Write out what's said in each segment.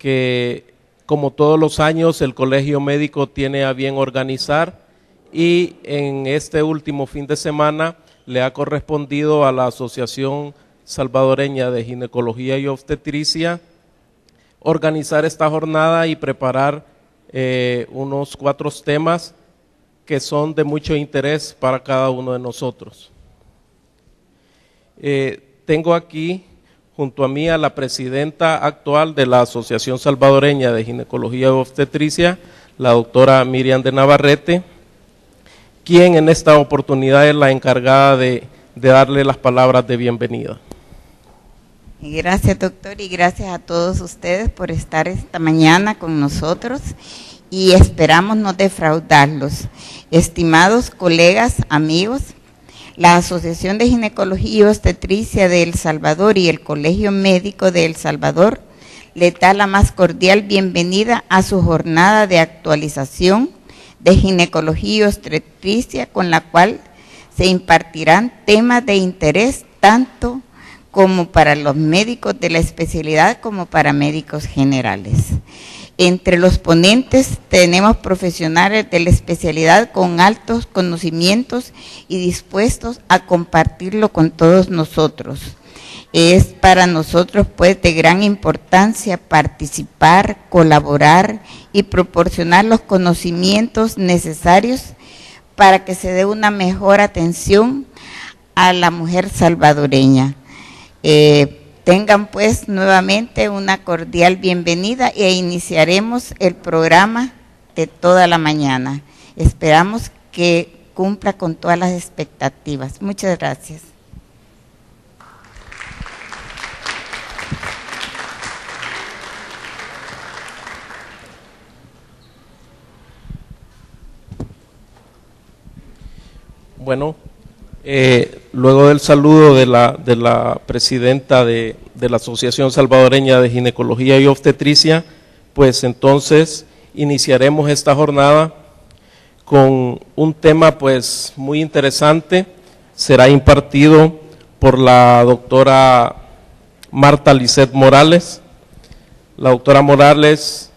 que como todos los años el Colegio Médico tiene a bien organizar, y en este último fin de semana le ha correspondido a la Asociación Salvadoreña de Ginecología y Obstetricia organizar esta jornada y preparar unos 4 temas que son de mucho interés para cada uno de nosotros. Tengo aquí junto a mí a la presidenta actual de la Asociación Salvadoreña de Ginecología y Obstetricia, la doctora Miriam de Navarrete, quien en esta oportunidad es la encargada de darle las palabras de bienvenida. Gracias, doctor, y gracias a todos ustedes por estar esta mañana con nosotros y esperamos no defraudarlos. Estimados colegas, amigos, la Asociación de Ginecología y Obstetricia de El Salvador y el Colegio Médico de El Salvador les da la más cordial bienvenida a su jornada de actualización de ginecología y obstetricia, con la cual se impartirán temas de interés tanto como para los médicos de la especialidad como para médicos generales. Entre los ponentes tenemos profesionales de la especialidad con altos conocimientos y dispuestos a compartirlo con todos nosotros. Es para nosotros pues de gran importancia participar, colaborar y proporcionar los conocimientos necesarios para que se dé una mejor atención a la mujer salvadoreña. Tengan pues nuevamente una cordial bienvenida e iniciaremos el programa de toda la mañana. Esperamos que cumpla con todas las expectativas. Muchas gracias. Bueno, luego del saludo de la presidenta de la Asociación Salvadoreña de Ginecología y Obstetricia, pues entonces iniciaremos esta jornada con un tema pues muy interesante. Será impartido por la doctora Marta Lisset Morales. La doctora Morales...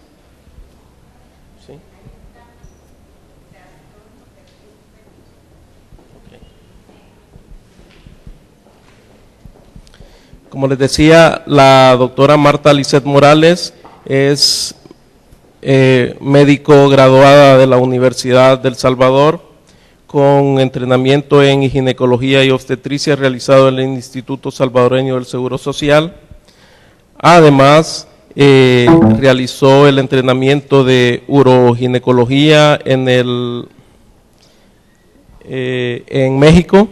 Como les decía, la doctora Marta Lisset Morales es médico graduada de la Universidad del Salvador, con entrenamiento en ginecología y obstetricia realizado en el Instituto Salvadoreño del Seguro Social. Además, realizó el entrenamiento de uroginecología en México.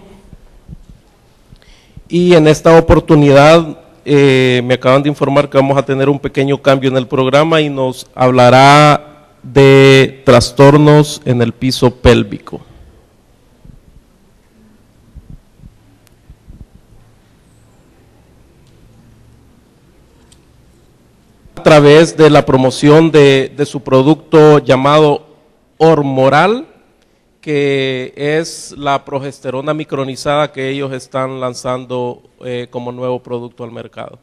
Y en esta oportunidad me acaban de informar que vamos a tener un pequeño cambio en el programa y nos hablará de trastornos en el piso pélvico. A través de la promoción de su producto llamado Hormoral, que es la progesterona micronizada que ellos están lanzando como nuevo producto al mercado.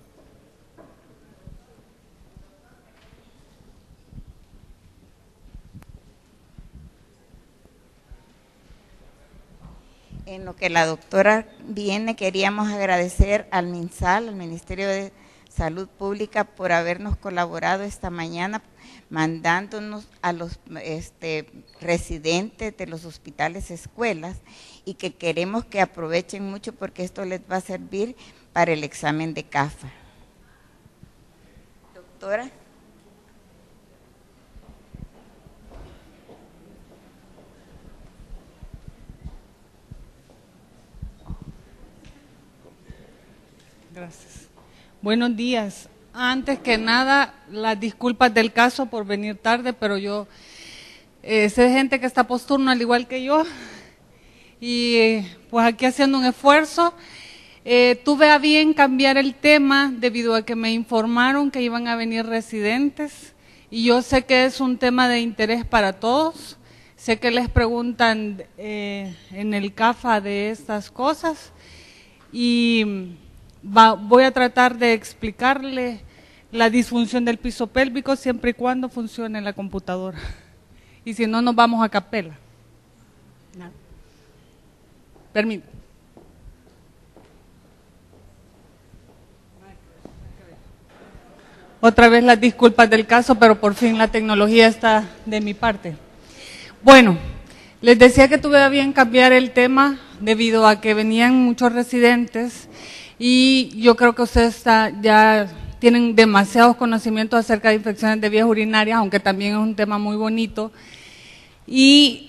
En lo que la doctora viene, queríamos agradecer al MinSal, al Ministerio de Salud Pública, por habernos colaborado esta mañana, mandándonos a los residentes de los hospitales escuelas, y que queremos que aprovechen mucho porque esto les va a servir para el examen de CAFA. Doctora. Gracias. Buenos días. Antes que nada, las disculpas del caso por venir tarde, pero yo sé de gente que está posturno al igual que yo, y pues aquí haciendo un esfuerzo. Tuve a bien cambiar el tema debido a que me informaron que iban a venir residentes, y yo sé que es un tema de interés para todos. Sé que les preguntan en el CAFA de estas cosas, y voy a tratar de explicarle la disfunción del piso pélvico siempre y cuando funcione la computadora. Y si no, nos vamos a capela. Permítame. Otra vez las disculpas del caso, pero por fin la tecnología está de mi parte. Bueno, les decía que tuve a bien cambiar el tema debido a que venían muchos residentes y yo creo que ustedes ya tienen demasiados conocimientos acerca de infecciones de vías urinarias, aunque también es un tema muy bonito. Y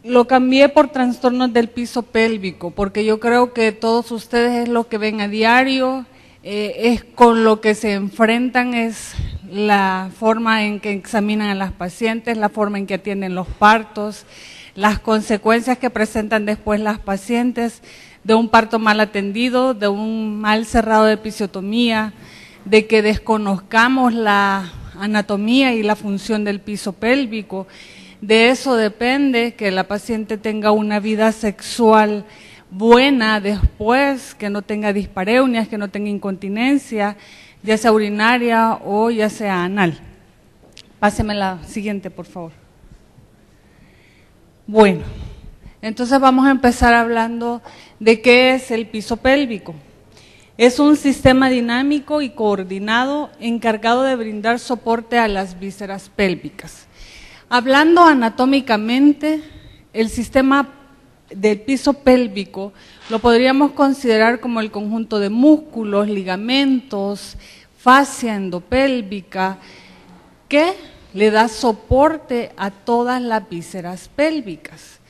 lo cambié por trastornos del piso pélvico, porque yo creo que todos ustedes es lo que ven a diario, es con lo que se enfrentan, es la forma en que examinan a las pacientes, la forma en que atienden los partos, las consecuencias que presentan después las pacientes de un parto mal atendido, de un mal cerrado de episiotomía, de que desconozcamos la anatomía y la función del piso pélvico. De eso depende que la paciente tenga una vida sexual buena después, que no tenga dispareunias, que no tenga incontinencia, ya sea urinaria o ya sea anal. Páseme la siguiente, por favor. Bueno, entonces vamos a empezar hablando de qué es el piso pélvico. Es un sistema dinámico y coordinado encargado de brindar soporte a las vísceras pélvicas. Hablando anatómicamente, el sistema del piso pélvico lo podríamos considerar como el conjunto de músculos, ligamentos, fascia endopélvica, que le da soporte a todas las vísceras pélvicas.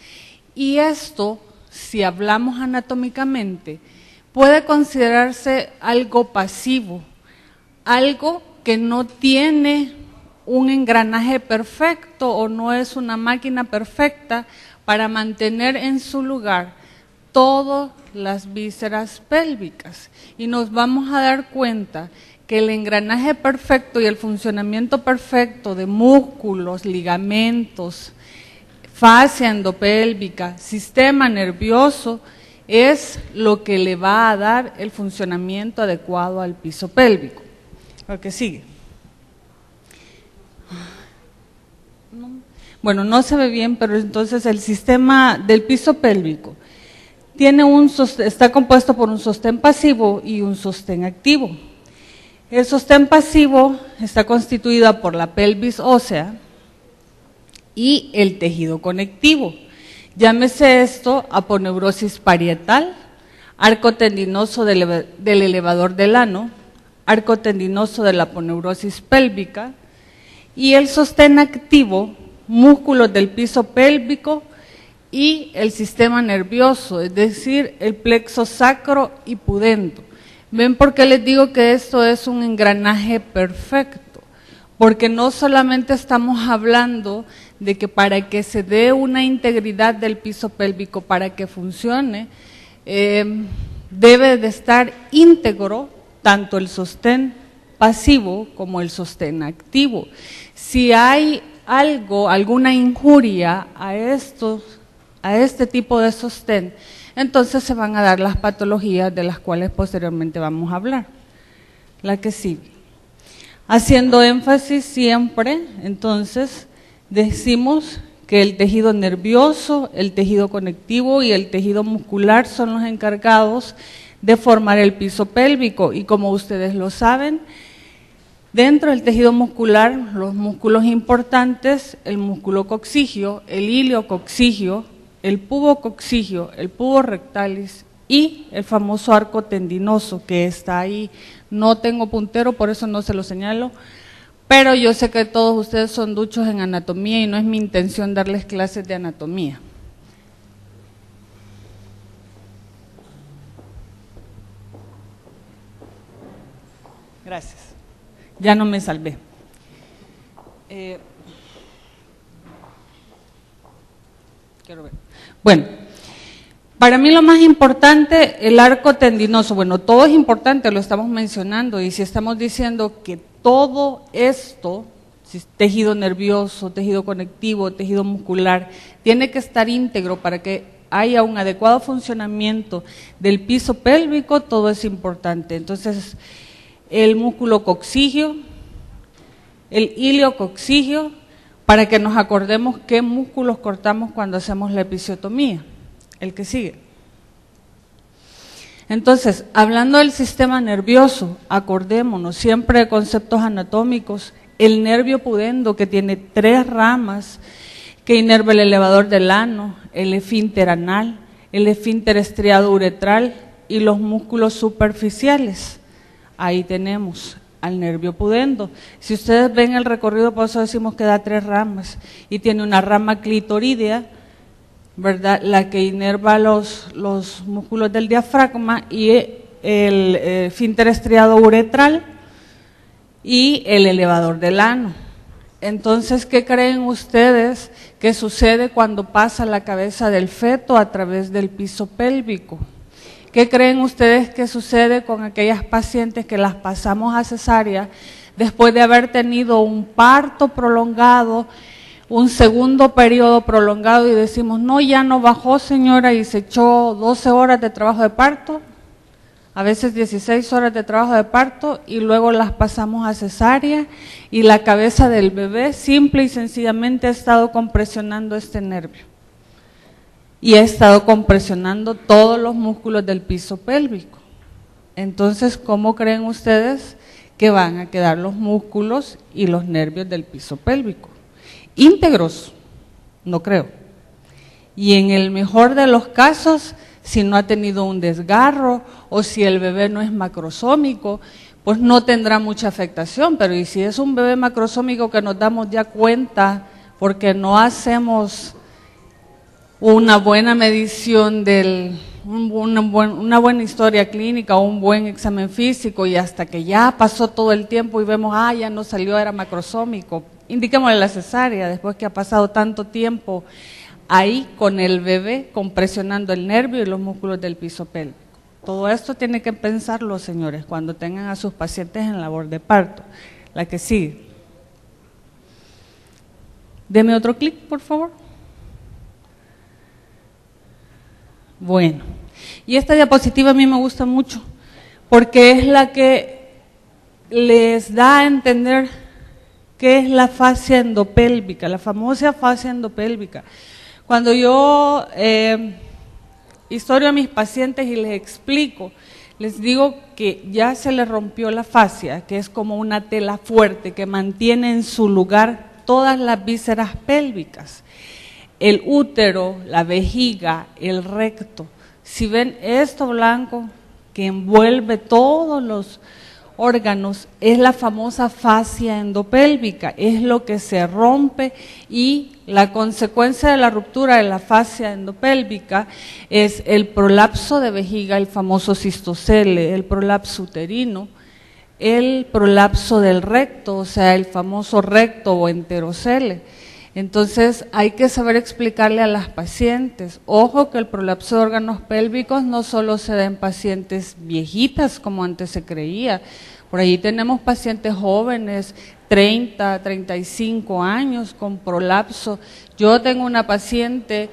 Y esto, si hablamos anatómicamente, puede considerarse algo pasivo, algo que no tiene un engranaje perfecto o no es una máquina perfecta para mantener en su lugar todas las vísceras pélvicas. Y nos vamos a dar cuenta que el engranaje perfecto y el funcionamiento perfecto de músculos, ligamentos, fascia endopélvica, sistema nervioso, es lo que le va a dar el funcionamiento adecuado al piso pélvico. Lo que sigue. Bueno, no se ve bien, pero entonces el sistema del piso pélvico tiene está compuesto por un sostén pasivo y un sostén activo. El sostén pasivo está constituido por la pelvis ósea y el tejido conectivo. Llámese esto aponeurosis parietal, arco tendinoso del elevador del ano, arco tendinoso de la aponeurosis pélvica, y el sostén activo, músculos del piso pélvico y el sistema nervioso, es decir, el plexo sacro y pudendo. ¿Ven por qué les digo que esto es un engranaje perfecto? Porque no solamente estamos hablando de que para que se dé una integridad del piso pélvico, para que funcione, debe de estar íntegro tanto el sostén pasivo como el sostén activo. Si hay alguna injuria a este tipo de sostén, entonces se van a dar las patologías de las cuales posteriormente vamos a hablar. La que sigue. Haciendo énfasis siempre, entonces, decimos que el tejido nervioso, el tejido conectivo y el tejido muscular son los encargados de formar el piso pélvico. Y como ustedes lo saben, dentro del tejido muscular, los músculos importantes, el músculo coccigio, el ilio coccigio, el pubo coccigio, el pubo rectalis y el famoso arco tendinoso que está ahí. No tengo puntero, por eso no se lo señalo, pero yo sé que todos ustedes son duchos en anatomía y no es mi intención darles clases de anatomía. Gracias. Ya no me salvé. Quiero ver. Bueno, para mí lo más importante, el arco tendinoso. Bueno, todo es importante, lo estamos mencionando, y si estamos diciendo que todo esto, tejido nervioso, tejido conectivo, tejido muscular, tiene que estar íntegro para que haya un adecuado funcionamiento del piso pélvico, todo es importante. Entonces, el músculo coccigio, el iliococcigio, para que nos acordemos qué músculos cortamos cuando hacemos la episiotomía. El que sigue. Entonces, hablando del sistema nervioso, acordémonos siempre de conceptos anatómicos. El nervio pudendo, que tiene 3 ramas, que inerva el elevador del ano, el esfínter anal, el esfínter estriado uretral y los músculos superficiales. Ahí tenemos al nervio pudendo. Si ustedes ven el recorrido, por eso decimos que da 3 ramas, y tiene una rama clitoridea, ¿verdad?, la que inerva los músculos del diafragma, y el esfínter estriado uretral y el elevador del ano. Entonces, ¿qué creen ustedes que sucede cuando pasa la cabeza del feto a través del piso pélvico? ¿Qué creen ustedes que sucede con aquellas pacientes que las pasamos a cesárea después de haber tenido un parto prolongado, un segundo periodo prolongado, y decimos, no, ya no bajó, señora, y se echó 12 horas de trabajo de parto, a veces 16 horas de trabajo de parto, y luego las pasamos a cesárea, y la cabeza del bebé simple y sencillamente ha estado compresionando este nervio, y ha estado compresionando todos los músculos del piso pélvico? Entonces, ¿cómo creen ustedes que van a quedar los músculos y los nervios del piso pélvico? ¿Íntegros? No creo. Y en el mejor de los casos, si no ha tenido un desgarro o si el bebé no es macrosómico, pues no tendrá mucha afectación. Pero y si es un bebé macrosómico que nos damos ya cuenta porque no hacemos una buena medición una buena historia clínica o un buen examen físico, y hasta que ya pasó todo el tiempo y vemos, ya no salió, era macrosómico, indiquémosle la cesárea después que ha pasado tanto tiempo ahí con el bebé compresionando el nervio y los músculos del piso pélvico. Todo esto tiene que pensarlo, señores, cuando tengan a sus pacientes en labor de parto. La que sigue. Deme otro clic, por favor. Bueno, y esta diapositiva a mí me gusta mucho porque es la que les da a entender qué es la fascia endopélvica, la famosa fascia endopélvica. Cuando yo historio a mis pacientes y les explico, les digo que ya se les rompió la fascia, que es como una tela fuerte que mantiene en su lugar todas las vísceras pélvicas. El útero, la vejiga, el recto. Si ven esto blanco que envuelve todos los órganos, es la famosa fascia endopélvica, es lo que se rompe, y la consecuencia de la ruptura de la fascia endopélvica es el prolapso de vejiga, el famoso cistocele, el prolapso uterino, el prolapso del recto, o sea, el famoso recto o enterocele. Entonces hay que saber explicarle a las pacientes, ojo que el prolapso de órganos pélvicos no solo se da en pacientes viejitas como antes se creía, por ahí tenemos pacientes jóvenes, 30, 35 años con prolapso. Yo tengo una paciente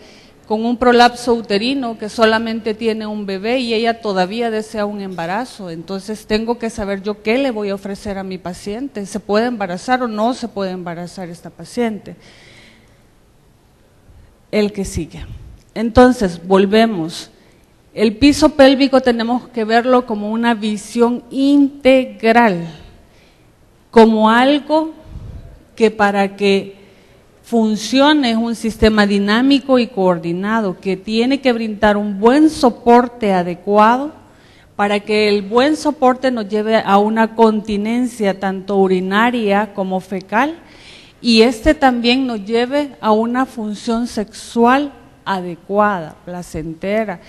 con un prolapso uterino que solamente tiene un bebé y ella todavía desea un embarazo, entonces tengo que saber yo qué le voy a ofrecer a mi paciente, ¿se puede embarazar o no se puede embarazar esta paciente? El que sigue. Entonces, volvemos. El piso pélvico tenemos que verlo como una visión integral, como algo que para que funcione es un sistema dinámico y coordinado, que tiene que brindar un buen soporte adecuado para que el buen soporte nos lleve a una continencia tanto urinaria como fecal, y también nos lleve a una función sexual adecuada, placentera,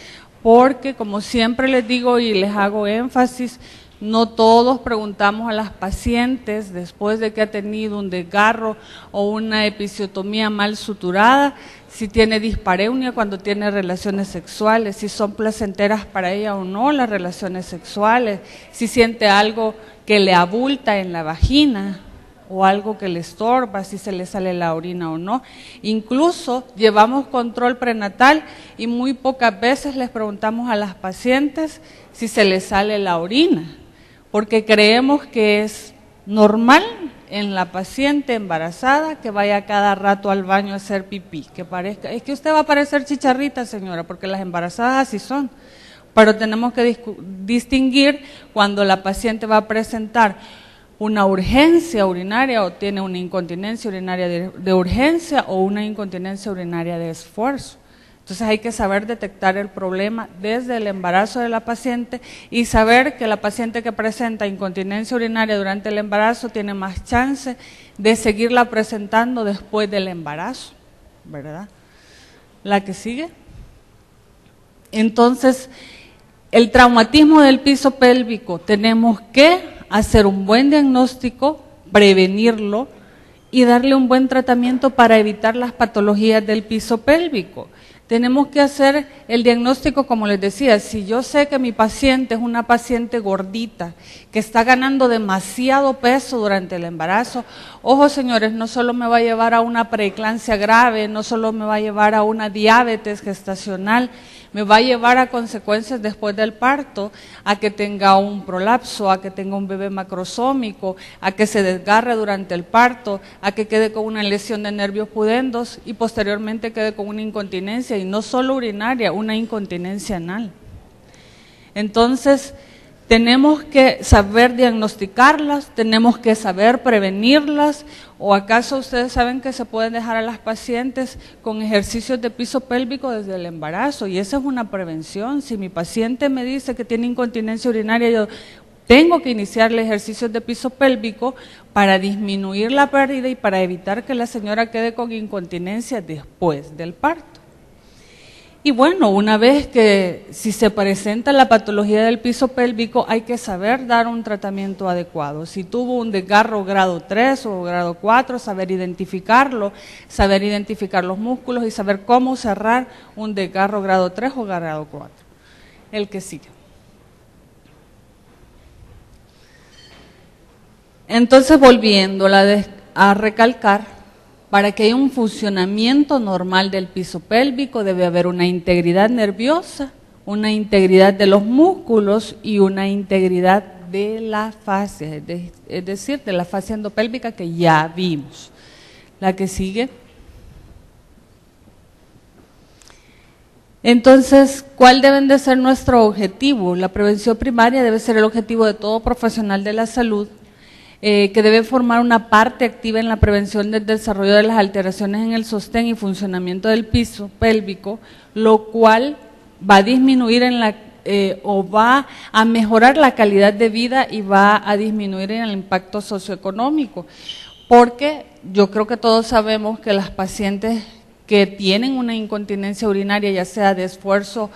porque como siempre les digo y les hago énfasis, no todos preguntamos a las pacientes después de que ha tenido un desgarro o una episiotomía mal suturada, si tiene dispareunia cuando tiene relaciones sexuales, si son placenteras para ella o no las relaciones sexuales, si siente algo que le abulta en la vagina o algo que le estorba, si se le sale la orina o no. Incluso llevamos control prenatal y muy pocas veces les preguntamos a las pacientes si se les sale la orina, porque creemos que es normal en la paciente embarazada que vaya cada rato al baño a hacer pipí, que parezca, es que usted va a parecer chicharrita, señora, porque las embarazadas así son, pero tenemos que distinguir cuando la paciente va a presentar una urgencia urinaria o tiene una incontinencia urinaria de urgencia o una incontinencia urinaria de esfuerzo. Entonces hay que saber detectar el problema desde el embarazo de la paciente y saber que la paciente que presenta incontinencia urinaria durante el embarazo tiene más chance de seguirla presentando después del embarazo, ¿verdad? La que sigue. Entonces, el traumatismo del piso pélvico, tenemos que hacer un buen diagnóstico, prevenirlo y darle un buen tratamiento para evitar las patologías del piso pélvico. Tenemos que hacer el diagnóstico, como les decía, si yo sé que mi paciente es una paciente gordita, que está ganando demasiado peso durante el embarazo, ojo señores, no solo me va a llevar a una preeclampsia grave, no solo me va a llevar a una diabetes gestacional, me va a llevar a consecuencias después del parto, a que tenga un prolapso, a que tenga un bebé macrosómico, a que se desgarre durante el parto, a que quede con una lesión de nervios pudendos y posteriormente quede con una incontinencia, y no solo urinaria, una incontinencia anal. Entonces, tenemos que saber diagnosticarlas, tenemos que saber prevenirlas, o acaso ustedes saben que se pueden dejar a las pacientes con ejercicios de piso pélvico desde el embarazo, y esa es una prevención. Si mi paciente me dice que tiene incontinencia urinaria, yo tengo que iniciarle ejercicios de piso pélvico para disminuir la pérdida y para evitar que la señora quede con incontinencia después del parto. Y bueno, una vez que si se presenta la patología del piso pélvico, hay que saber dar un tratamiento adecuado. Si tuvo un desgarro grado 3 o grado 4, saber identificarlo, saber identificar los músculos y saber cómo cerrar un desgarro grado 3 o grado 4. El que sigue. Entonces, volviendo a recalcar, para que haya un funcionamiento normal del piso pélvico debe haber una integridad nerviosa, una integridad de los músculos y una integridad de la fascia, es decir, de la fascia endopélvica que ya vimos. La que sigue. Entonces, ¿cuál debe de ser nuestro objetivo? La prevención primaria debe ser el objetivo de todo profesional de la salud, que debe formar una parte activa en la prevención del desarrollo de las alteraciones en el sostén y funcionamiento del piso pélvico, lo cual va a disminuir o va a mejorar la calidad de vida y va a disminuir en el impacto socioeconómico, porque yo creo que todos sabemos que las pacientes que tienen una incontinencia urinaria, ya sea de esfuerzo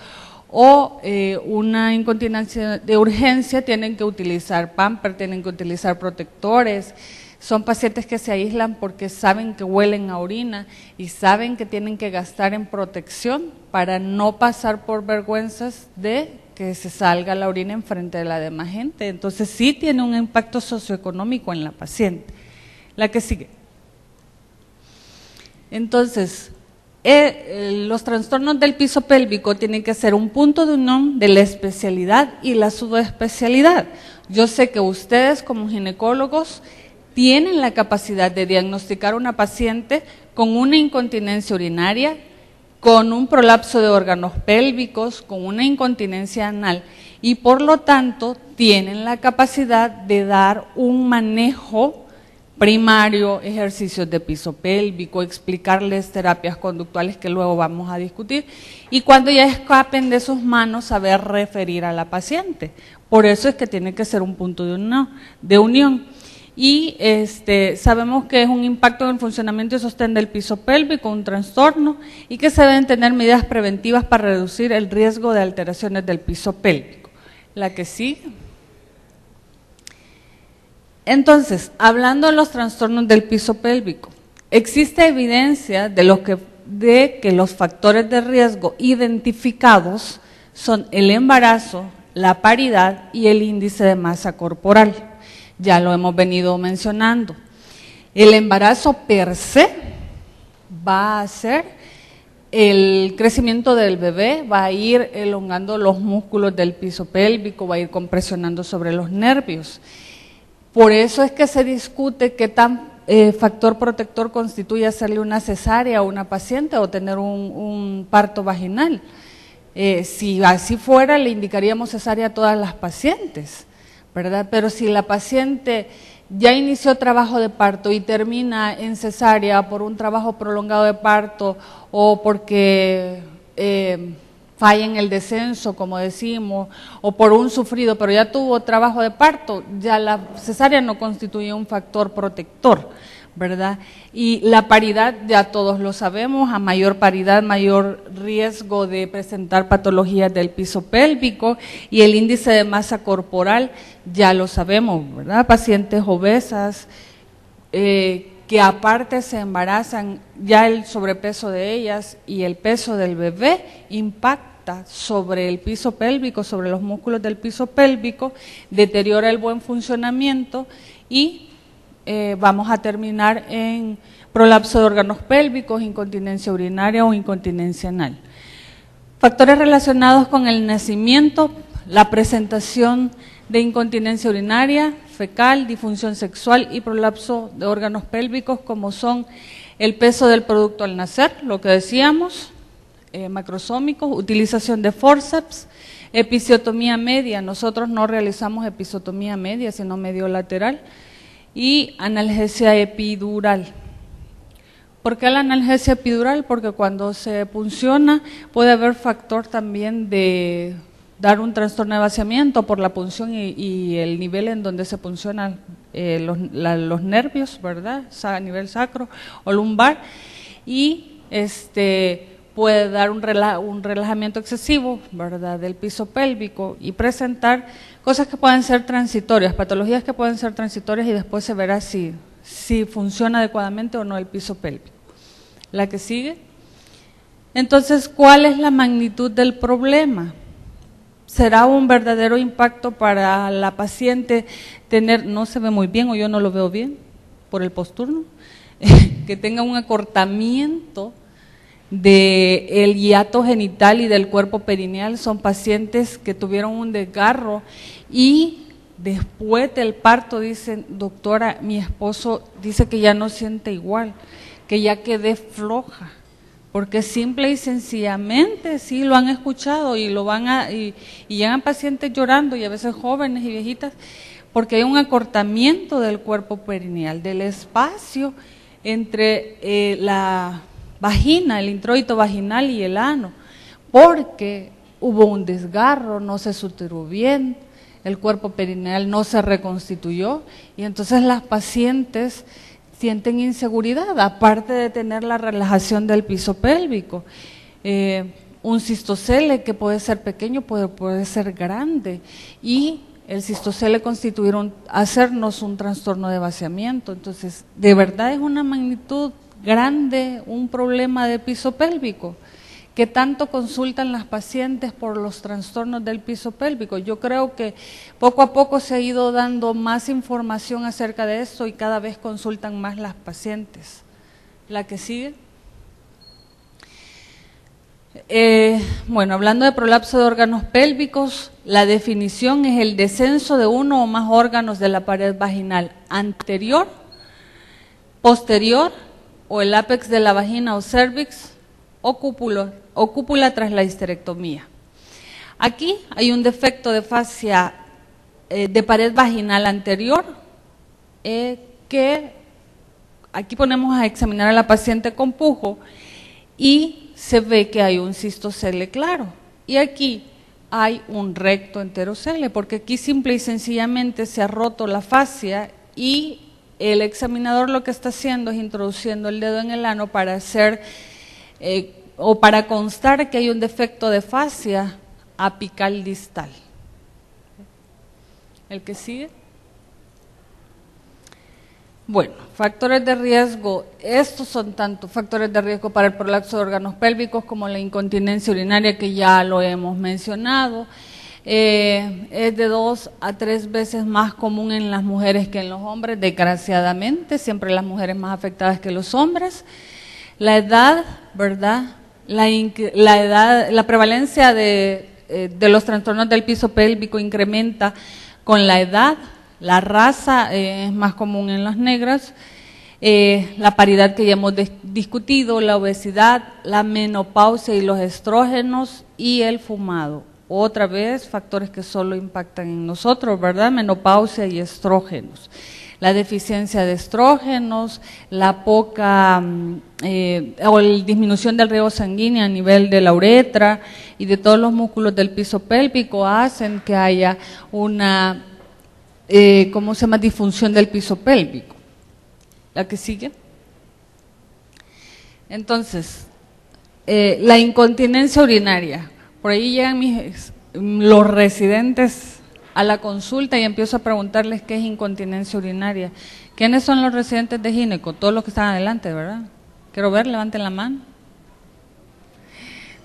o una incontinencia de urgencia, tienen que utilizar pamper, tienen que utilizar protectores. Son pacientes que se aíslan porque saben que huelen a orina y saben que tienen que gastar en protección para no pasar por vergüenzas de que se salga la orina enfrente de la demás gente. Entonces sí tiene un impacto socioeconómico en la paciente. La que sigue. Entonces, los trastornos del piso pélvico tienen que ser un punto de unión de la especialidad y la subespecialidad. Yo sé que ustedes como ginecólogos tienen la capacidad de diagnosticar a una paciente con una incontinencia urinaria, con un prolapso de órganos pélvicos, con una incontinencia anal, y por lo tanto tienen la capacidad de dar un manejo primario, ejercicios de piso pélvico, explicarles terapias conductuales que luego vamos a discutir, y cuando ya escapen de sus manos, saber referir a la paciente. Por eso es que tiene que ser un punto de unión. Y sabemos que es un impacto en el funcionamiento y sostén del piso pélvico, un trastorno, y que se deben tener medidas preventivas para reducir el riesgo de alteraciones del piso pélvico. La que sigue. Entonces, hablando de los trastornos del piso pélvico, existe evidencia de que los factores de riesgo identificados son el embarazo, la paridad y el índice de masa corporal. Ya lo hemos venido mencionando. El embarazo per se va a hacer el crecimiento del bebé, va a ir elongando los músculos del piso pélvico, va a ir compresionando sobre los nervios. Por eso es que se discute qué tan factor protector constituye hacerle una cesárea a una paciente o tener un parto vaginal. Si así fuera, le indicaríamos cesárea a todas las pacientes, ¿verdad? Pero si la paciente ya inició trabajo de parto y termina en cesárea por un trabajo prolongado de parto o porque falla en el descenso, como decimos, o por un sufrido, pero ya tuvo trabajo de parto, ya la cesárea no constituye un factor protector, ¿verdad? Y la paridad, ya todos lo sabemos, a mayor paridad, mayor riesgo de presentar patologías del piso pélvico, y el índice de masa corporal, ya lo sabemos, ¿verdad? Pacientes obesas, que aparte se embarazan, ya el sobrepeso de ellas y el peso del bebé impacta sobre el piso pélvico, sobre los músculos del piso pélvico, deteriora el buen funcionamiento y vamos a terminar en prolapso de órganos pélvicos, incontinencia urinaria o incontinencia anal. Factores relacionados con el nacimiento, la presentación de incontinencia urinaria, fecal, disfunción sexual y prolapso de órganos pélvicos, como son el peso del producto al nacer, lo que decíamos, macrosómicos, utilización de forceps, episiotomía media, nosotros no realizamos episiotomía media, sino mediolateral, y analgesia epidural. ¿Por qué la analgesia epidural? Porque cuando se punciona puede haber factor también de dar un trastorno de vaciamiento por la punción y el nivel en donde se puncionan los nervios, ¿verdad? A nivel sacro o lumbar, y puede dar un relajamiento excesivo, ¿verdad?, del piso pélvico y presentar cosas que pueden ser transitorias, patologías que pueden ser transitorias, y después se verá si funciona adecuadamente o no el piso pélvico. La que sigue. Entonces, ¿cuál es la magnitud del problema? ¿Será un verdadero impacto para la paciente tener, no se ve muy bien o yo no lo veo bien por el posturno, que tenga un acortamiento del hiato genital y del cuerpo perineal? Son pacientes que tuvieron un desgarro y después del parto dicen: doctora, mi esposo dice que ya no siente igual, que ya quedé floja. Porque simple y sencillamente sí lo han escuchado y y llegan pacientes llorando, y a veces jóvenes y viejitas, porque hay un acortamiento del cuerpo perineal, del espacio entre la vagina, el introito vaginal y el ano, porque hubo un desgarro, no se suturó bien, el cuerpo perineal no se reconstituyó, y entonces las pacientes sienten inseguridad, aparte de tener la relajación del piso pélvico. Un cistocele que puede ser pequeño, puede ser grande, y el cistocele hacernos un trastorno de vaciamiento. Entonces, de verdad es una magnitud grande un problema de piso pélvico. ¿Qué tanto consultan las pacientes por los trastornos del piso pélvico? Yo creo que poco a poco se ha ido dando más información acerca de esto y cada vez consultan más las pacientes. La que sigue. Bueno, hablando de prolapso de órganos pélvicos, la definición es el descenso de uno o más órganos de la pared vaginal anterior, posterior, o el ápex de la vagina o cervix, o cúpula tras la histerectomía. Aquí hay un defecto de fascia de pared vaginal anterior, que aquí ponemos a examinar a la paciente con pujo y se ve que hay un cistocele claro, y aquí hay un recto enterocele, porque aquí simple y sencillamente se ha roto la fascia y el examinador lo que está haciendo es introduciendo el dedo en el ano para hacer o para constar que hay un defecto de fascia apical distal. ¿El que sigue? Bueno, factores de riesgo. Estos son tanto factores de riesgo para el prolapso de órganos pélvicos como la incontinencia urinaria, que ya lo hemos mencionado. Es de 2 a 3 veces más común en las mujeres que en los hombres, desgraciadamente, siempre las mujeres más afectadas que los hombres. La edad, ¿verdad? La prevalencia de los trastornos del piso pélvico incrementa con la edad. la raza es más común en las negras, la paridad que ya hemos discutido, la obesidad, la menopausia y los estrógenos y el fumado. Otra vez, factores que solo impactan en nosotros, ¿verdad? Menopausia y estrógenos. La deficiencia de estrógenos, la poca o la disminución del riego sanguíneo a nivel de la uretra y de todos los músculos del piso pélvico hacen que haya una, ¿cómo se llama?, disfunción del piso pélvico. ¿La que sigue? Entonces, la incontinencia urinaria. Por ahí llegan los residentes a la consulta y empiezo a preguntarles qué es incontinencia urinaria. ¿Quiénes son los residentes de gineco? Todos los que están adelante, ¿verdad? Quiero ver, levanten la mano.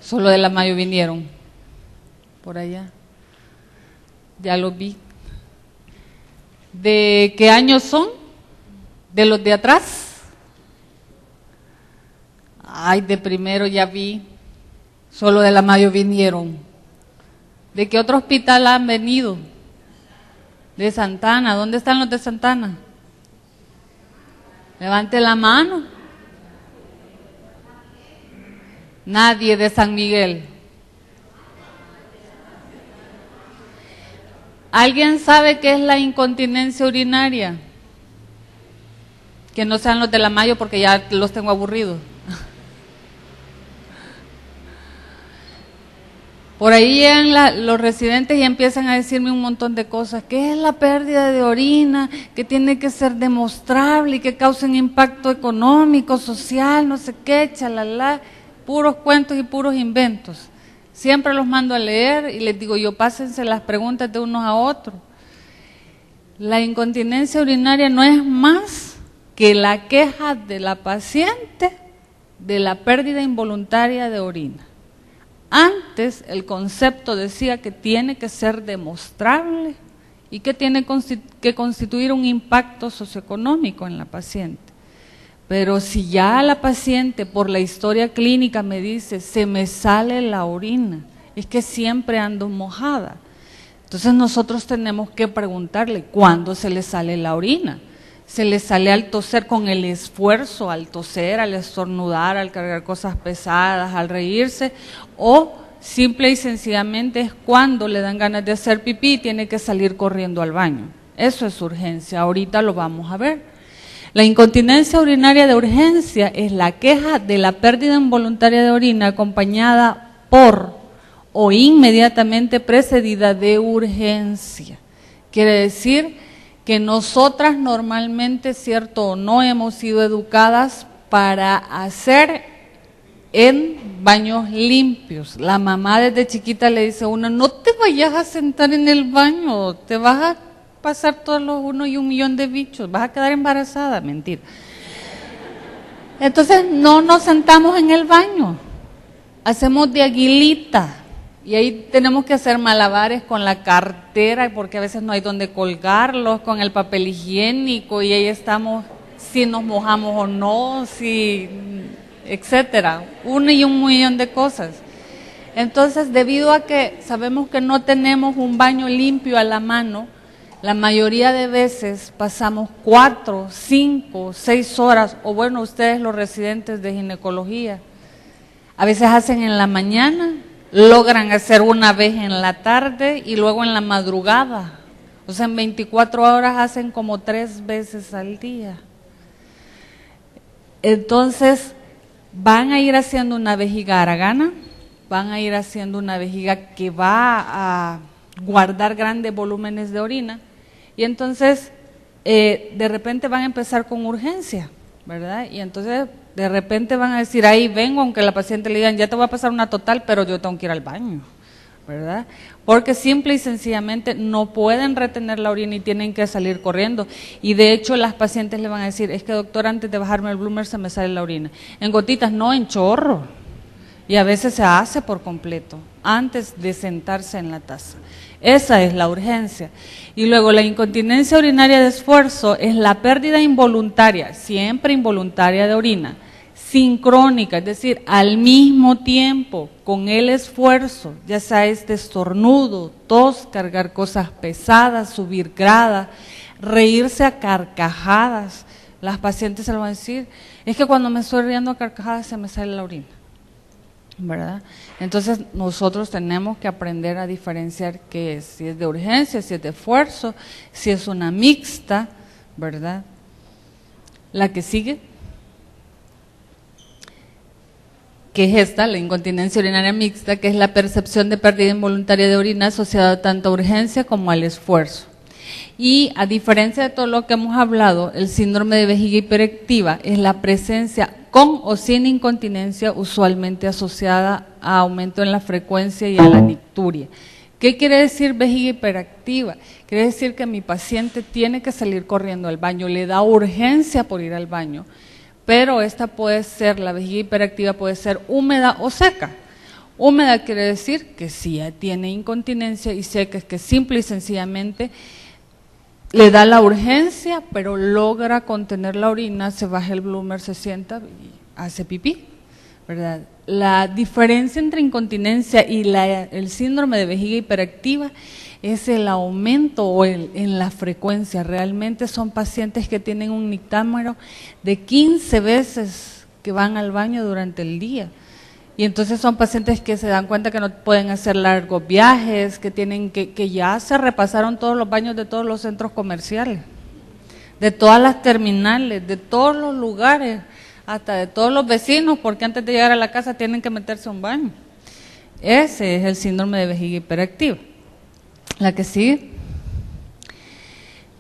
Solo de la Mayo vinieron. Por allá. Ya los vi. ¿De qué años son? ¿De los de atrás? Ay, de primero ya vi. Solo de la Mayo vinieron. ¿De qué otro hospital han venido? De Santana. ¿Dónde están los de Santana? Levante la mano. Nadie de San Miguel. ¿Alguien sabe qué es la incontinencia urinaria? Que no sean los de la Mayo porque ya los tengo aburridos. Por ahí llegan los residentes y empiezan a decirme un montón de cosas. ¿Qué es la pérdida de orina? Que tiene que ser demostrable y que causa un impacto económico, social, no sé qué, chalala. Puros cuentos y puros inventos. Siempre los mando a leer y les digo yo, pásense las preguntas de unos a otros. La incontinencia urinaria no es más que la queja de la paciente de la pérdida involuntaria de orina. Antes el concepto decía que tiene que ser demostrable y que tiene que constituir un impacto socioeconómico en la paciente. Pero si ya la paciente por la historia clínica me dice, se me sale la orina, es que siempre ando mojada. Entonces nosotros tenemos que preguntarle, ¿cuándo se le sale la orina? ¿Se le sale al toser con el esfuerzo, al toser, al estornudar, al cargar cosas pesadas, al reírse? ¿O simple y sencillamente es cuando le dan ganas de hacer pipí y tiene que salir corriendo al baño? Eso es urgencia, ahorita lo vamos a ver. La incontinencia urinaria de urgencia es la queja de la pérdida involuntaria de orina acompañada por o inmediatamente precedida de urgencia. Quiere decir que nosotras normalmente, cierto o no, hemos sido educadas para hacer en baños limpios. La mamá desde chiquita le dice a uno, no te vayas a sentar en el baño, te vas a pasar todos los 1 y 1 millón de bichos, vas a quedar embarazada, mentira. Entonces no nos sentamos en el baño, hacemos de aguilita. Y ahí tenemos que hacer malabares con la cartera, porque a veces no hay donde colgarlos, con el papel higiénico, y ahí estamos, si nos mojamos o no, si, etcétera, 1 y 1 millón de cosas. Entonces, debido a que sabemos que no tenemos un baño limpio a la mano, la mayoría de veces pasamos 4, 5, 6 horas, o bueno, ustedes los residentes de ginecología, a veces hacen en la mañana, logran hacer una vez en la tarde y luego en la madrugada. O sea, en 24 horas hacen como 3 veces al día. Entonces, van a ir haciendo una vejiga haragana, van a ir haciendo una vejiga que va a guardar grandes volúmenes de orina y entonces de repente van a empezar con urgencia, ¿verdad? Y entonces de repente van a decir, ahí vengo, aunque la paciente le digan, ya te voy a pasar una total, pero yo tengo que ir al baño, ¿verdad? Porque simple y sencillamente no pueden retener la orina y tienen que salir corriendo. Y de hecho las pacientes le van a decir, es que doctor, antes de bajarme el bloomer se me sale la orina. En gotitas, no, en chorro. Y a veces se hace por completo, antes de sentarse en la taza. Esa es la urgencia. Y luego la incontinencia urinaria de esfuerzo es la pérdida involuntaria, siempre involuntaria de orina, sincrónica, es decir, al mismo tiempo, con el esfuerzo, ya sea estornudo, tos, cargar cosas pesadas, subir gradas, reírse a carcajadas. Las pacientes se lo van a decir, es que cuando me estoy riendo a carcajadas se me sale la orina, ¿verdad? Entonces nosotros tenemos que aprender a diferenciar qué es, si es de urgencia, si es de esfuerzo, si es una mixta, ¿verdad? La que sigue, que es esta, la incontinencia urinaria mixta, que es la percepción de pérdida involuntaria de orina asociada tanto a urgencia como al esfuerzo. Y a diferencia de todo lo que hemos hablado, el síndrome de vejiga hiperactiva es la presencia con o sin incontinencia, usualmente asociada a aumento en la frecuencia y a la nicturia. ¿Qué quiere decir vejiga hiperactiva? Quiere decir que mi paciente tiene que salir corriendo al baño, le da urgencia por ir al baño, pero esta puede ser, la vejiga hiperactiva puede ser húmeda o seca. Húmeda quiere decir que sí tiene incontinencia, y seca es que simple y sencillamente le da la urgencia, pero logra contener la orina, se baja el bloomer, se sienta y hace pipí, ¿verdad? La diferencia entre incontinencia y el síndrome de vejiga hiperactiva es el aumento en la frecuencia. Realmente son pacientes que tienen un nictámero de 15 veces que van al baño durante el día. Y entonces son pacientes que se dan cuenta que no pueden hacer largos viajes, que tienen que ya se repasaron todos los baños de todos los centros comerciales, de todas las terminales, de todos los lugares, hasta de todos los vecinos, porque antes de llegar a la casa tienen que meterse a un baño. Ese es el síndrome de vejiga hiperactiva. La que sigue.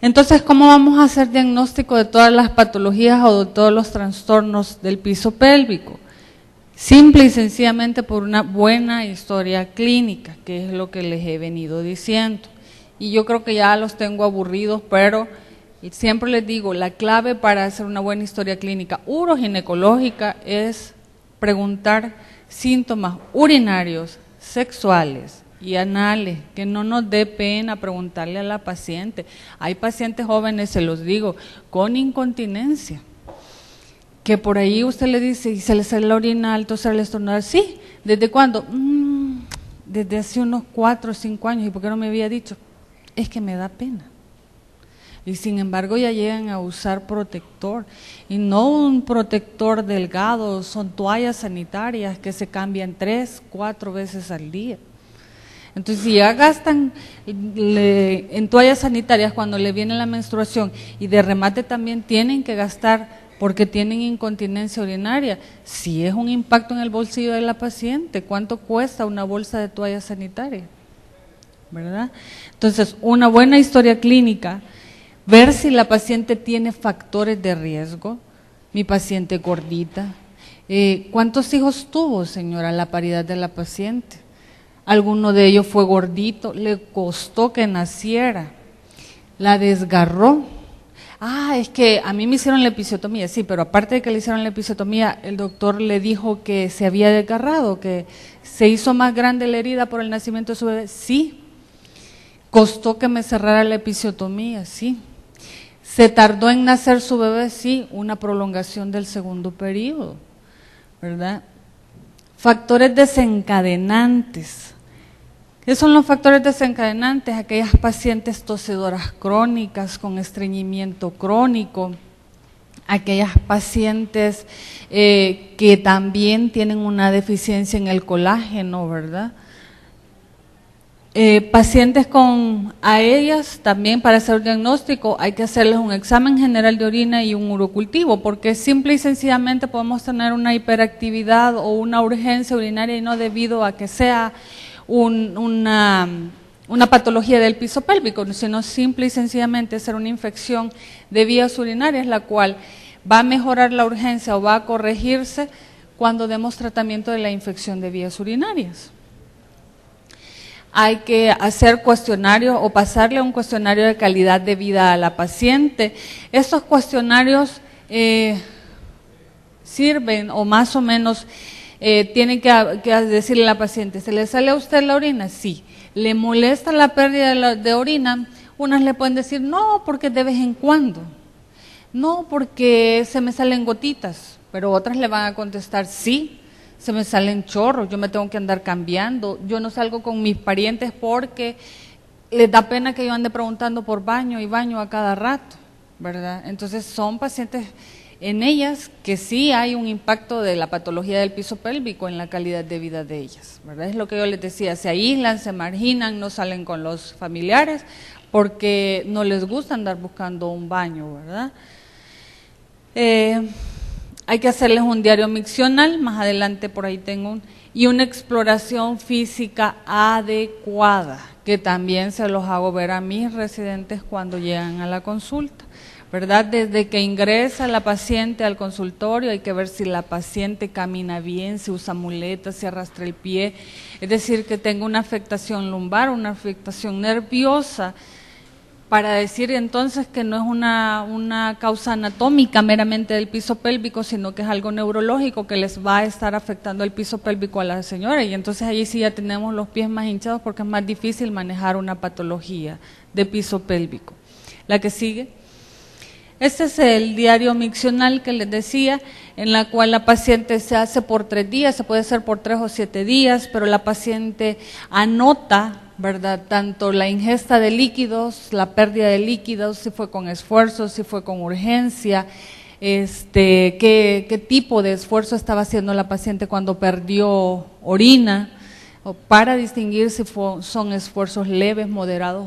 Entonces, ¿cómo vamos a hacer diagnóstico de todas las patologías o de todos los trastornos del piso pélvico? Simple y sencillamente por una buena historia clínica, que es lo que les he venido diciendo. Y yo creo que ya los tengo aburridos, pero siempre les digo, la clave para hacer una buena historia clínica uroginecológica es preguntar síntomas urinarios, sexuales y anales, que no nos dé pena preguntarle a la paciente. Hay pacientes jóvenes, se los digo, con incontinencia, que por ahí usted le dice, ¿y se le sale la orina al toser, al estornudar? Sí. ¿Desde cuándo? Desde hace unos 4 o 5 años. ¿Y por qué no me había dicho? Es que me da pena. Y sin embargo ya llegan a usar protector, y no un protector delgado, son toallas sanitarias que se cambian 3, 4 veces al día. Entonces, si ya gastan en toallas sanitarias cuando le viene la menstruación, y de remate también tienen que gastar porque tienen incontinencia urinaria, sí es un impacto en el bolsillo de la paciente. ¿Cuánto cuesta una bolsa de toallas sanitarias? ¿Verdad? Entonces, una buena historia clínica, ver si la paciente tiene factores de riesgo. Mi paciente gordita, ¿cuántos hijos tuvo, señora? La paridad de la paciente. Alguno de ellos fue gordito, le costó que naciera, la desgarró. Es que a mí me hicieron la episiotomía, sí, pero aparte de que le hicieron la episiotomía, el doctor le dijo que se había desgarrado, que se hizo más grande la herida por el nacimiento de su bebé. Sí. Costó que me cerrara la episiotomía, sí. Se tardó en nacer su bebé, sí, una prolongación del segundo periodo, ¿verdad? Factores desencadenantes. ¿Qué son los factores desencadenantes? Aquellas pacientes tosedoras crónicas con estreñimiento crónico, aquellas pacientes que también tienen una deficiencia en el colágeno, ¿verdad? Pacientes a ellas también para hacer diagnóstico hay que hacerles un examen general de orina y un urocultivo, porque simple y sencillamente podemos tener una hiperactividad o una urgencia urinaria y no debido a que sea una patología del piso pélvico, sino simple y sencillamente ser una infección de vías urinarias, la cual va a mejorar la urgencia o va a corregirse cuando demos tratamiento de la infección de vías urinarias. Hay que hacer cuestionarios o pasarle un cuestionario de calidad de vida a la paciente. Estos cuestionarios sirven o más o menos tienen que decirle a la paciente, ¿se le sale a usted la orina? Sí. ¿Le molesta la pérdida de orina? Unas le pueden decir, no, porque de vez en cuando. No, porque se me salen gotitas. pero otras le van a contestar sí. Se me salen chorros, yo me tengo que andar cambiando, yo no salgo con mis parientes porque les da pena que yo ande preguntando por baño y baño a cada rato, ¿verdad? Entonces son pacientes en ellas que sí hay un impacto de la patología del piso pélvico en la calidad de vida de ellas, ¿verdad? Es lo que yo les decía, se aíslan, se marginan, no salen con los familiares porque no les gusta andar buscando un baño, ¿verdad? Hay que hacerles un diario miccional, más adelante por ahí tengo y una exploración física adecuada, que también se los hago ver a mis residentes cuando llegan a la consulta, ¿verdad? Desde que ingresa la paciente al consultorio hay que ver si la paciente camina bien, si usa muletas, si arrastra el pie, es decir, que tenga una afectación lumbar, una afectación nerviosa, para decir entonces que no es una causa anatómica meramente del piso pélvico, sino que es algo neurológico que les va a estar afectando el piso pélvico a la señora, y entonces allí sí ya tenemos los pies más hinchados porque es más difícil manejar una patología de piso pélvico. La que sigue. Este es el diario miccional que les decía, en la cual la paciente se hace por 3 días, se puede hacer por 3 o 7 días, pero la paciente anota, ¿verdad? Tanto la ingesta de líquidos, la pérdida de líquidos, si fue con esfuerzo, si fue con urgencia, qué tipo de esfuerzo estaba haciendo la paciente cuando perdió orina, o para distinguir si son esfuerzos leves, moderados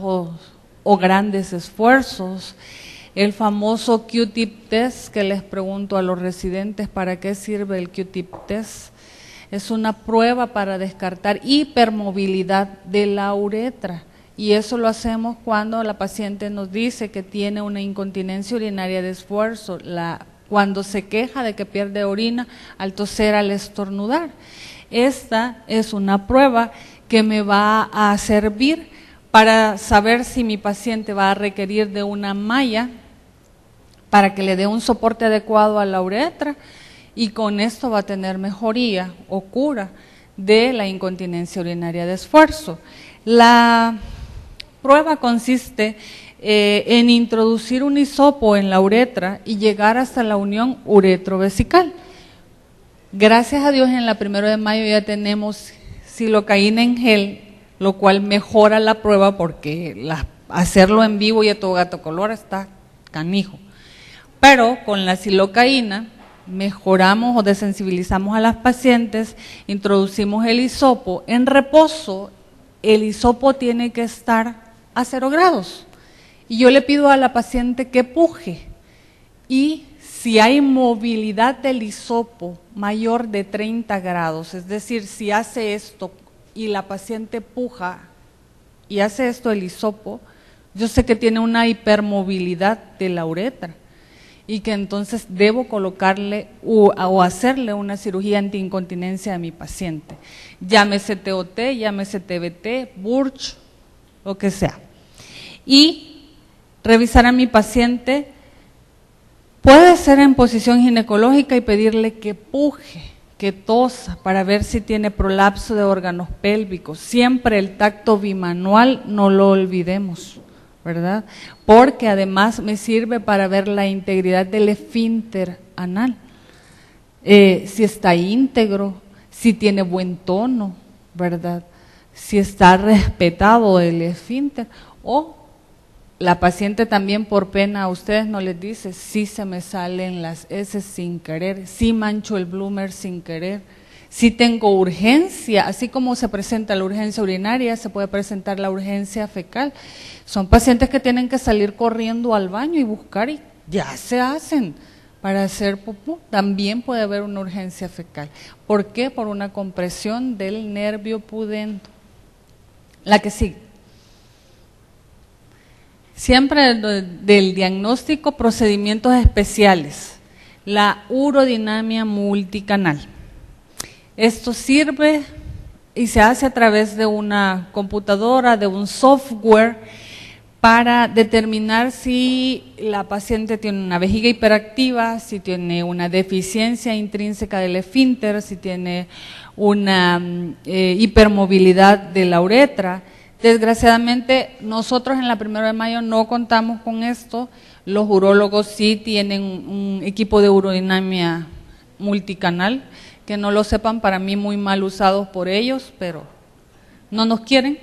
o grandes esfuerzos. El famoso Q-tip test que les pregunto a los residentes, ¿para qué sirve el Q-tip test? Es una prueba para descartar hipermovilidad de la uretra, y eso lo hacemos cuando la paciente nos dice que tiene una incontinencia urinaria de esfuerzo, cuando se queja de que pierde orina al toser, al estornudar. Esta es una prueba que me va a servir para saber si mi paciente va a requerir de una malla para que le dé un soporte adecuado a la uretra, y con esto va a tener mejoría o cura de la incontinencia urinaria de esfuerzo. La prueba consiste en introducir un hisopo en la uretra y llegar hasta la unión uretrovesical. Gracias a Dios en la 1 de mayo ya tenemos silocaína en gel, lo cual mejora la prueba porque hacerlo en vivo y a todo gato color está canijo. Pero con la silocaína mejoramos o desensibilizamos a las pacientes, introducimos el hisopo. En reposo, el hisopo tiene que estar a 0 grados. Y yo le pido a la paciente que puje. Y si hay movilidad del hisopo mayor de 30 grados, es decir, si hace esto y la paciente puja y hace esto el hisopo, yo sé que tiene una hipermovilidad de la uretra, y que entonces debo colocarle o hacerle una cirugía antiincontinencia a mi paciente. Llámese TOT, llámese TBT, Burch, lo que sea. Y revisar a mi paciente, puede ser en posición ginecológica y pedirle que puje, que tosa, para ver si tiene prolapso de órganos pélvicos. Siempre el tacto bimanual, no lo olvidemos, ¿verdad? Porque además me sirve para ver la integridad del esfínter anal, si está íntegro, si tiene buen tono, ¿verdad? Si está respetado el esfínter, o la paciente también por pena a ustedes no les dice si se me salen las heces sin querer, si mancho el bloomer sin querer, si tengo urgencia, así como se presenta la urgencia urinaria, se puede presentar la urgencia fecal. Son pacientes que tienen que salir corriendo al baño y buscar, y ya se hacen para hacer popó. También puede haber una urgencia fecal. ¿Por qué? Por una compresión del nervio pudendo. La que sigue. Siempre del diagnóstico, procedimientos especiales. La urodinamia multicanal. Esto sirve y se hace a través de una computadora, de un software, para determinar si la paciente tiene una vejiga hiperactiva, si tiene una deficiencia intrínseca del esfínter, si tiene una hipermovilidad de la uretra. Desgraciadamente, nosotros en la 1 de mayo no contamos con esto. Los urólogos sí tienen un equipo de urodinamia multicanal, que no lo sepan, para mí muy mal usados por ellos, pero no nos quieren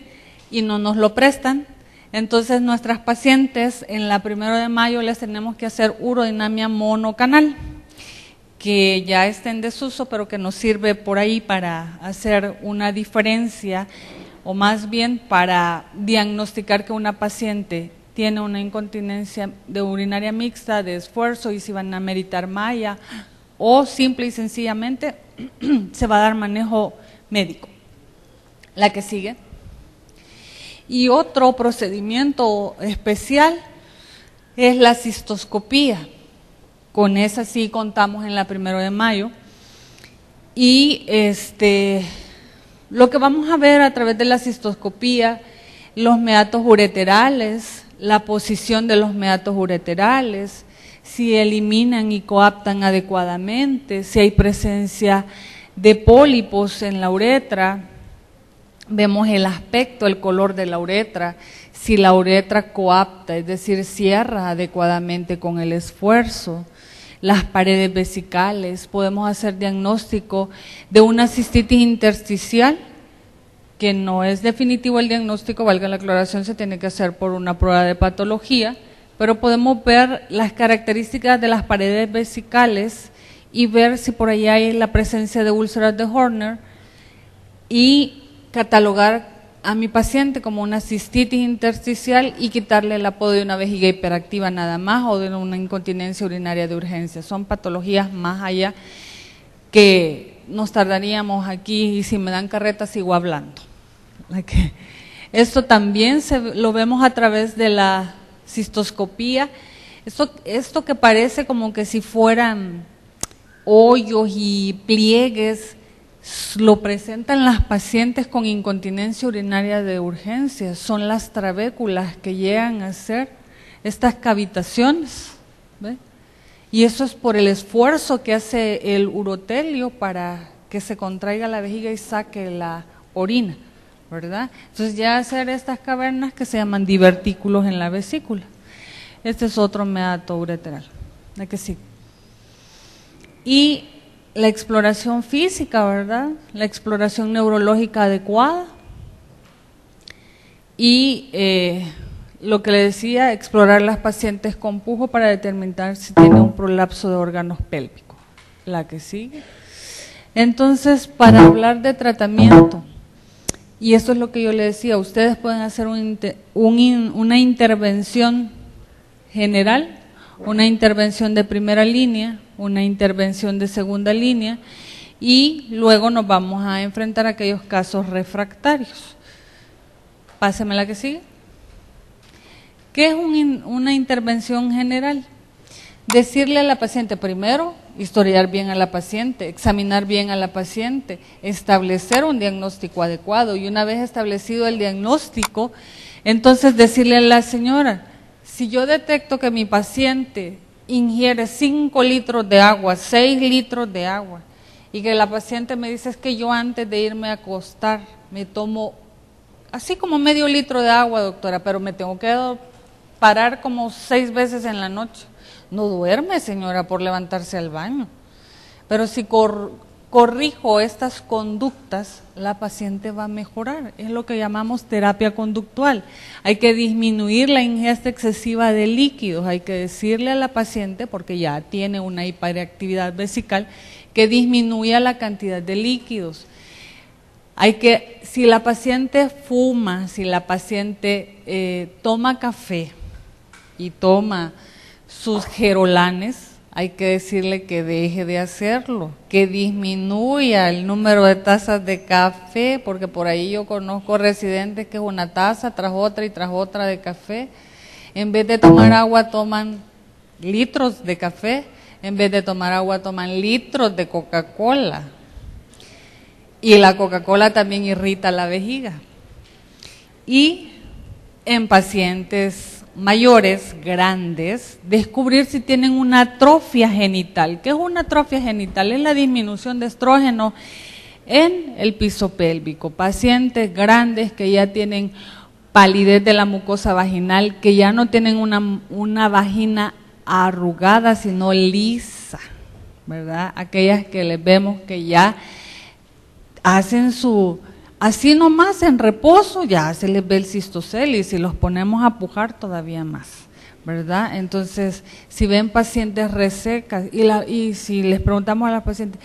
y no nos lo prestan. Entonces nuestras pacientes en la 1 de mayo les tenemos que hacer urodinamia monocanal, que ya está en desuso, pero que nos sirve por ahí para hacer una diferencia, o más bien para diagnosticar que una paciente tiene una incontinencia de urinaria mixta, de esfuerzo, y si van a meritar malla, o simple y sencillamente se va a dar manejo médico. La que sigue. Y otro procedimiento especial es la cistoscopía. Con esa sí contamos en la 1 de mayo. Y lo que vamos a ver a través de la cistoscopía, los meatos ureterales, la posición de los meatos ureterales, si eliminan y coaptan adecuadamente, si hay presencia de pólipos en la uretra, vemos el aspecto, el color de la uretra, si la uretra coapta, es decir, cierra adecuadamente con el esfuerzo, las paredes vesicales, podemos hacer diagnóstico de una cistitis intersticial, que no es definitivo el diagnóstico, valga la aclaración, se tiene que hacer por una prueba de patología, pero podemos ver las características de las paredes vesicales y ver si por ahí hay la presencia de úlceras de Horner y catalogar a mi paciente como una cistitis intersticial y quitarle el apodo de una vejiga hiperactiva nada más, o de una incontinencia urinaria de urgencia. Son patologías más allá que nos tardaríamos aquí, y si me dan carreta sigo hablando. Esto también lo vemos a través de la cistoscopía. Esto que parece como que si fueran hoyos y pliegues, lo presentan las pacientes con incontinencia urinaria de urgencia. Son las trabéculas que llegan a ser estas cavitaciones, ¿ve? Y eso es por el esfuerzo que hace el urotelio para que se contraiga la vejiga y saque la orina, ¿verdad? Entonces ya hacer estas cavernas que se llaman divertículos en la vesícula. Este es otro meato ureteral, ¿de que sí? Y la exploración física, ¿verdad? La exploración neurológica adecuada. Y lo que le decía, explorar las pacientes con pujo para determinar si tiene un prolapso de órganos pélvicos. La que sigue. Entonces, para hablar de tratamiento, y eso es lo que yo le decía, ustedes pueden hacer una intervención general, una intervención de primera línea, una intervención de segunda línea, y luego nos vamos a enfrentar a aquellos casos refractarios. Páseme la que sigue. ¿Qué es una intervención general? Decirle a la paciente primero, historiar bien a la paciente, examinar bien a la paciente, establecer un diagnóstico adecuado, y una vez establecido el diagnóstico, entonces decirle a la señora, si yo detecto que mi paciente ingiere 5 litros de agua, 6 litros de agua, y que la paciente me dice, es que yo antes de irme a acostar me tomo así como medio litro de agua, doctora, pero me tengo que parar como 6 veces en la noche. No duerme, señora, por levantarse al baño. Pero si corrijo estas conductas, la paciente va a mejorar. Es lo que llamamos terapia conductual. Hay que disminuir la ingesta excesiva de líquidos. Hay que decirle a la paciente, porque ya tiene una hiperactividad vesical, que disminuya la cantidad de líquidos. Si la paciente fuma, si la paciente toma café y toma sus gerolanes, hay que decirle que deje de hacerlo, que disminuya el número de tazas de café, porque por ahí yo conozco residentes que es una taza tras otra y tras otra de café. En vez de tomar agua toman litros de café, en vez de tomar agua toman litros de Coca-Cola. Y la Coca-Cola también irrita la vejiga. Y en pacientes mayores, grandes, descubrir si tienen una atrofia genital. ¿Qué es una atrofia genital? Es la disminución de estrógeno en el piso pélvico. Pacientes grandes que ya tienen palidez de la mucosa vaginal, que ya no tienen una vagina arrugada, sino lisa, ¿verdad? Aquellas que les vemos que ya hacen así nomás en reposo, ya se les ve el cistocel, y si los ponemos a pujar todavía más, ¿verdad? Entonces, si ven pacientes resecas, y si les preguntamos a las pacientes,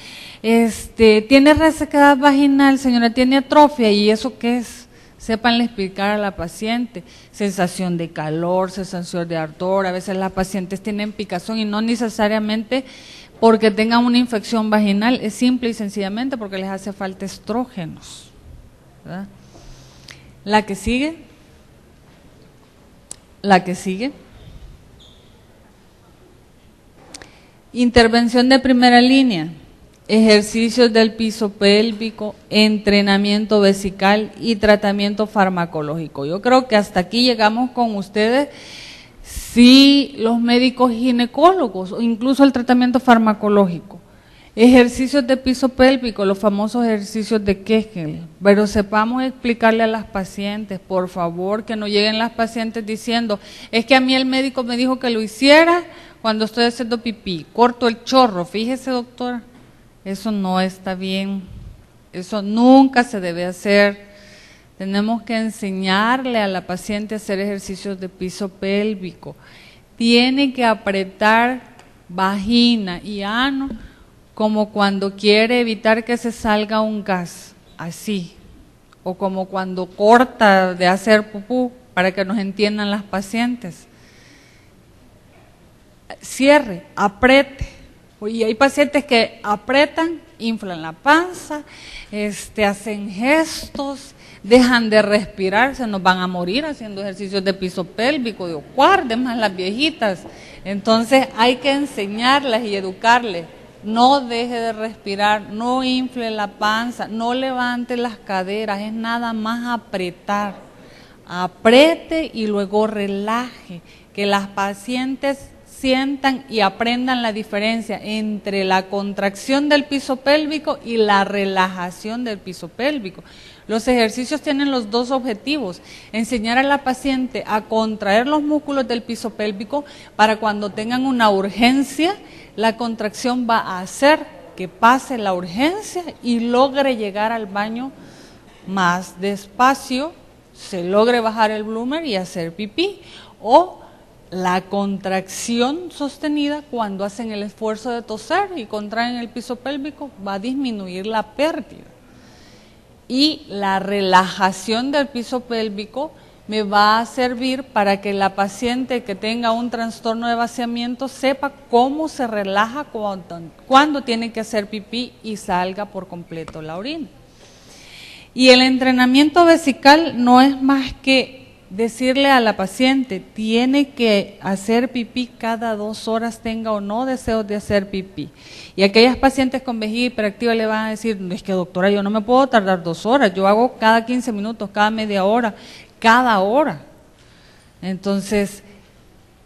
¿tiene resequedad vaginal, señora? ¿Tiene atrofia? ¿Y eso qué es? Sépanle explicar a la paciente, sensación de calor, sensación de ardor, a veces las pacientes tienen picazón y no necesariamente porque tengan una infección vaginal, es simple y sencillamente porque les hace falta estrógenos, ¿verdad? La que sigue. Intervención de primera línea, ejercicios del piso pélvico, entrenamiento vesical y tratamiento farmacológico. Yo creo que hasta aquí llegamos con ustedes. Sí, los médicos ginecólogos o incluso el tratamiento farmacológico. Ejercicios de piso pélvico, los famosos ejercicios de Kegel, pero sepamos explicarle a las pacientes, por favor, que no lleguen las pacientes diciendo, es que a mí el médico me dijo que lo hiciera cuando estoy haciendo pipí, corto el chorro, fíjese doctora, eso no está bien, eso nunca se debe hacer. Tenemos que enseñarle a la paciente a hacer ejercicios de piso pélvico. Tiene que apretar vagina y ano como cuando quiere evitar que se salga un gas, así. O como cuando corta de hacer pupú, para que nos entiendan las pacientes. Cierre, apriete. Y hay pacientes que apretan, inflan la panza, hacen gestos, dejan de respirar, se nos van a morir haciendo ejercicios de piso pélvico, Dios guarde más las viejitas. Entonces hay que enseñarlas y educarles. No deje de respirar, no infle la panza, no levante las caderas, es nada más apretar. Apriete y luego relaje, que las pacientes sientan y aprendan la diferencia entre la contracción del piso pélvico y la relajación del piso pélvico. Los ejercicios tienen los dos objetivos: enseñar a la paciente a contraer los músculos del piso pélvico para cuando tengan una urgencia, la contracción va a hacer que pase la urgencia y logre llegar al baño más despacio, se logre bajar el bloomer y hacer pipí, o la contracción sostenida cuando hacen el esfuerzo de toser y contraen el piso pélvico va a disminuir la pérdida. Y la relajación del piso pélvico me va a servir para que la paciente que tenga un trastorno de vaciamiento sepa cómo se relaja cuando tiene que hacer pipí y salga por completo la orina. Y el entrenamiento vesical no es más que decirle a la paciente, tiene que hacer pipí cada 2 horas, tenga o no deseos de hacer pipí. Y aquellas pacientes con vejiga hiperactiva le van a decir, es que doctora, yo no me puedo tardar 2 horas, yo hago cada 15 minutos, cada media hora, cada hora. Entonces,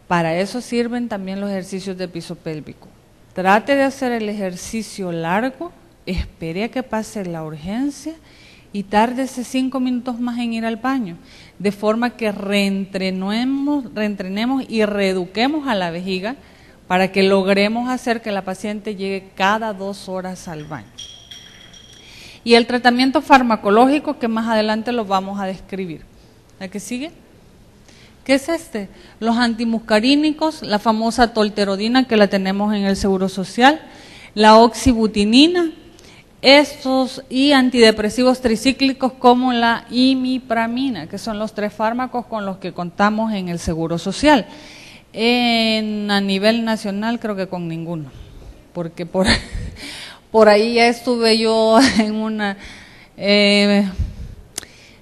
para eso sirven también los ejercicios de piso pélvico. Trate de hacer el ejercicio largo, espere a que pase la urgencia y tárdese 5 minutos más en ir al baño, de forma que reentrenemos y reeduquemos a la vejiga para que logremos hacer que la paciente llegue cada 2 horas al baño. Y el tratamiento farmacológico, que más adelante lo vamos a describir. ¿La que sigue? ¿Qué es Los antimuscarínicos, la famosa tolterodina que la tenemos en el Seguro Social, la oxibutinina, estos y antidepresivos tricíclicos como la imipramina, que son los 3 fármacos con los que contamos en el Seguro Social. A nivel nacional creo que con ninguno, porque por ahí ya estuve yo en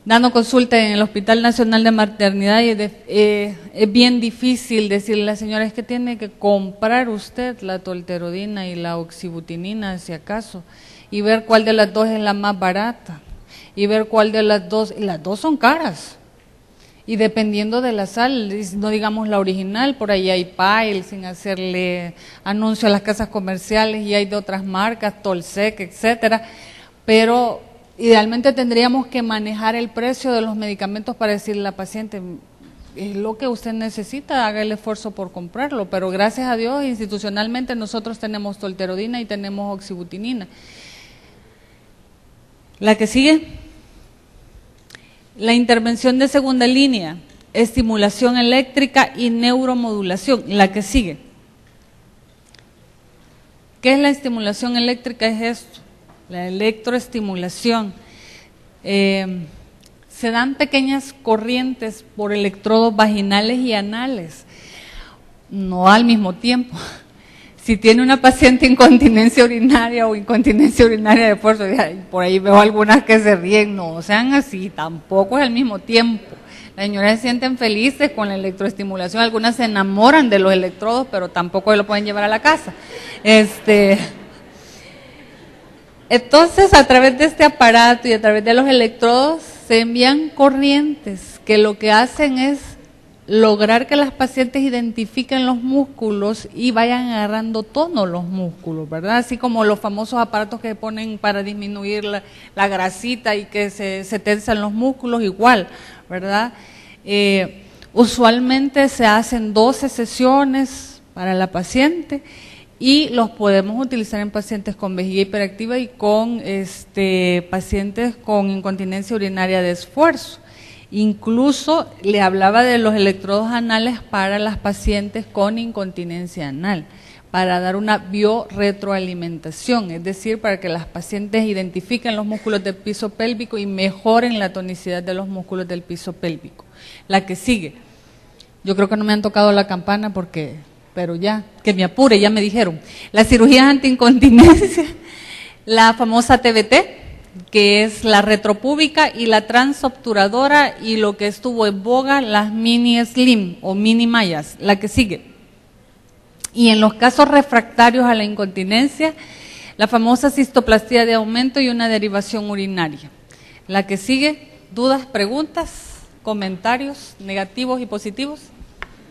dando consulta en el Hospital Nacional de Maternidad y es bien difícil decirle a la señora, es que tiene que comprar usted la tolterodina y la oxibutinina si acaso, y ver cuál de las 2 es la más barata, y ver cuál de las 2, y las 2 son caras, y dependiendo de la sal, no digamos la original, por ahí hay Pile, sin hacerle anuncio a las casas comerciales, y hay de otras marcas, Tolsec, etcétera, pero idealmente tendríamos que manejar el precio de los medicamentos para decirle a la paciente, es lo que usted necesita, haga el esfuerzo por comprarlo, pero gracias a Dios institucionalmente nosotros tenemos tolterodina y tenemos oxibutinina. La que sigue, la intervención de segunda línea, estimulación eléctrica y neuromodulación. La que sigue, ¿qué es la estimulación eléctrica? Es esto, la electroestimulación. Se dan pequeñas corrientes por electrodos vaginales y anales, no al mismo tiempo. Si tiene una paciente incontinencia urinaria o incontinencia urinaria de fuerza, por ahí veo algunas que se ríen, no sean así, tampoco es al mismo tiempo. Las señoras se sienten felices con la electroestimulación, algunas se enamoran de los electrodos, pero tampoco lo pueden llevar a la casa. Entonces, a través de este aparato y a través de los electrodos se envían corrientes que lo que hacen es lograr que las pacientes identifiquen los músculos y vayan agarrando tono los músculos, ¿verdad? Así como los famosos aparatos que ponen para disminuir la grasita y que se tensan los músculos, igual, ¿verdad? Usualmente se hacen 12 sesiones para la paciente y los podemos utilizar en pacientes con vejiga hiperactiva y con pacientes con incontinencia urinaria de esfuerzo. Incluso le hablaba de los electrodos anales para las pacientes con incontinencia anal, para dar una biorretroalimentación, es decir, para que las pacientes identifiquen los músculos del piso pélvico y mejoren la tonicidad de los músculos del piso pélvico. La que sigue, yo creo que no me han tocado la campana pero ya, que me apure, ya me dijeron. Las cirugías antiincontinencia, la famosa TBT, que es la retropúbica y la transobturadora, y lo que estuvo en boga, las mini slim o mini mallas. La que sigue. Y en los casos refractarios a la incontinencia, la famosa cistoplastía de aumento y una derivación urinaria. La que sigue, dudas, preguntas, comentarios negativos y positivos.